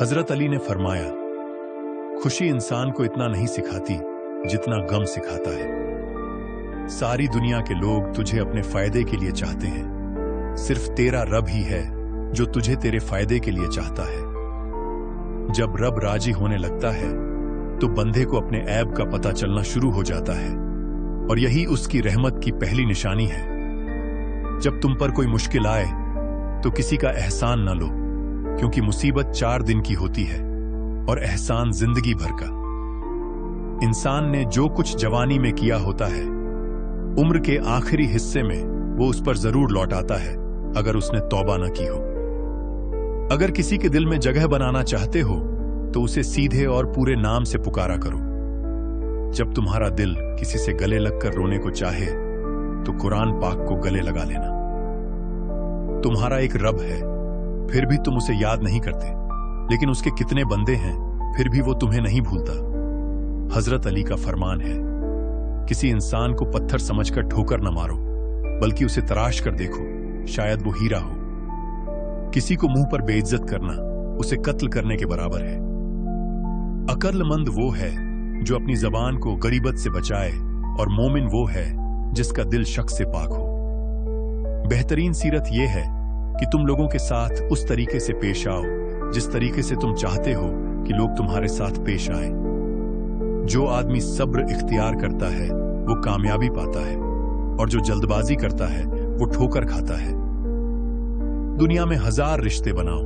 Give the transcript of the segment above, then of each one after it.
हजरत अली ने फरमाया, खुशी इंसान को इतना नहीं सिखाती जितना गम सिखाता है। सारी दुनिया के लोग तुझे अपने फायदे के लिए चाहते हैं, सिर्फ तेरा रब ही है जो तुझे तेरे फायदे के लिए चाहता है। जब रब राजी होने लगता है तो बंदे को अपने ऐब का पता चलना शुरू हो जाता है, और यही उसकी रहमत की पहली निशानी है। जब तुम पर कोई मुश्किल आए तो किसी का एहसान न लो, क्योंकि मुसीबत 4 दिन की होती है और एहसान जिंदगी भर का। इंसान ने जो कुछ जवानी में किया होता है, उम्र के आखिरी हिस्से में वो उस पर जरूर लौट आता है, अगर उसने तौबा न की हो। अगर किसी के दिल में जगह बनाना चाहते हो तो उसे सीधे और पूरे नाम से पुकारा करो। जब तुम्हारा दिल किसी से गले लगकर रोने को चाहे तो कुरान पाक को गले लगा लेना। तुम्हारा एक रब है, फिर भी तुम उसे याद नहीं करते, लेकिन उसके कितने बंदे हैं, फिर भी वो तुम्हें नहीं भूलता। हजरत अली का फरमान है, किसी इंसान को पत्थर समझकर ठोकर न मारो, बल्कि उसे तराश कर देखो, शायद वो हीरा हो। किसी को मुंह पर बेइज्जत करना उसे कत्ल करने के बराबर है। अक्लमंद वो है जो अपनी जबान को गरीबत से बचाए, और मोमिन वो है जिसका दिल शक से पाक हो। बेहतरीन सीरत यह है कि तुम लोगों के साथ उस तरीके से पेश आओ जिस तरीके से तुम चाहते हो कि लोग तुम्हारे साथ पेश आएं। जो आदमी सब्र इख्तियार करता है वो कामयाबी पाता है, और जो जल्दबाजी करता है वो ठोकर खाता है। दुनिया में 1000 रिश्ते बनाओ,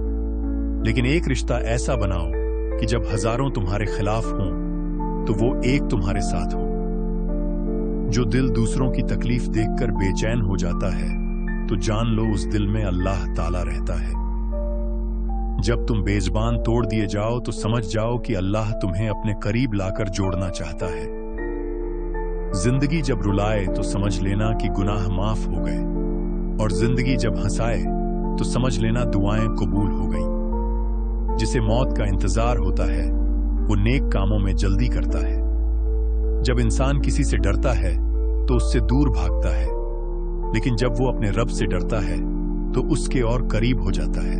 लेकिन एक रिश्ता ऐसा बनाओ कि जब हजारों तुम्हारे खिलाफ हों तो वो एक तुम्हारे साथ हो। जो दिल दूसरों की तकलीफ देखकर बेचैन हो जाता है तो जान लो उस दिल में अल्लाह ताला रहता है। जब तुम बेज़बान तोड़ दिए जाओ तो समझ जाओ कि अल्लाह तुम्हें अपने करीब लाकर जोड़ना चाहता है। जिंदगी जब रुलाए तो समझ लेना कि गुनाह माफ हो गए, और जिंदगी जब हंसाए तो समझ लेना दुआएं कबूल हो गई। जिसे मौत का इंतजार होता है वो नेक कामों में जल्दी करता है। जब इंसान किसी से डरता है तो उससे दूर भागता है, लेकिन जब वो अपने रब से डरता है तो उसके और करीब हो जाता है।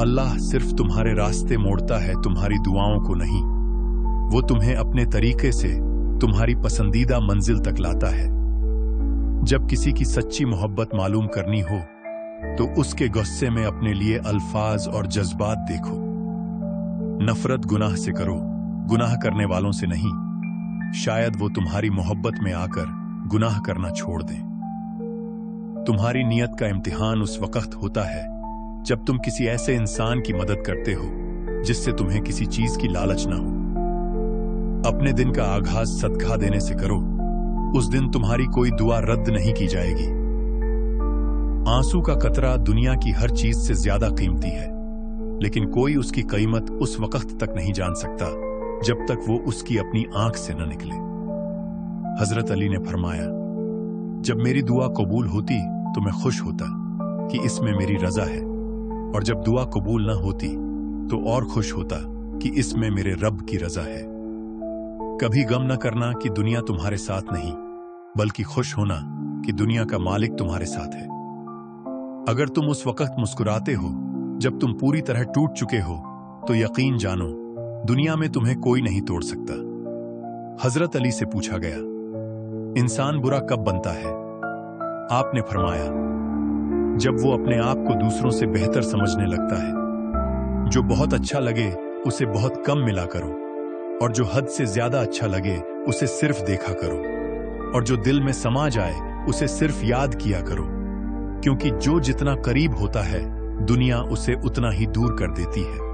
अल्लाह सिर्फ तुम्हारे रास्ते मोड़ता है, तुम्हारी दुआओं को नहीं। वो तुम्हें अपने तरीके से तुम्हारी पसंदीदा मंजिल तक लाता है। जब किसी की सच्ची मोहब्बत मालूम करनी हो तो उसके गुस्से में अपने लिए अल्फाज और जज्बात देखो। नफरत गुनाह से करो, गुनाह करने वालों से नहीं। शायद वो तुम्हारी मोहब्बत में आकर गुनाह करना छोड़ दें। तुम्हारी नीयत का इम्तिहान उस वक्त होता है जब तुम किसी ऐसे इंसान की मदद करते हो जिससे तुम्हें किसी चीज की लालच ना हो। अपने दिन का आगाज सदका देने से करो, उस दिन तुम्हारी कोई दुआ रद्द नहीं की जाएगी। आंसू का कतरा दुनिया की हर चीज से ज्यादा कीमती है, लेकिन कोई उसकी कीमत उस वक्त तक नहीं जान सकता जब तक वो उसकी अपनी आंख से न निकले। हजरत अली ने फरमाया, जब मेरी दुआ कबूल होती तो मैं खुश होता कि इसमें मेरी रजा है, और जब दुआ कबूल न होती तो और खुश होता कि इसमें मेरे रब की रजा है। कभी गम न करना कि दुनिया तुम्हारे साथ नहीं, बल्कि खुश होना कि दुनिया का मालिक तुम्हारे साथ है। अगर तुम उस वक्त मुस्कुराते हो जब तुम पूरी तरह टूट चुके हो तो यकीन जानो दुनिया में तुम्हें कोई नहीं तोड़ सकता। हजरत अली से पूछा गया, इंसान बुरा कब बनता है? आपने फरमाया, जब वो अपने आप को दूसरों से बेहतर समझने लगता है। जो बहुत अच्छा लगे उसे बहुत कम मिला करो, और जो हद से ज्यादा अच्छा लगे उसे सिर्फ देखा करो, और जो दिल में समा जाए उसे सिर्फ याद किया करो, क्योंकि जो जितना करीब होता है दुनिया उसे उतना ही दूर कर देती है।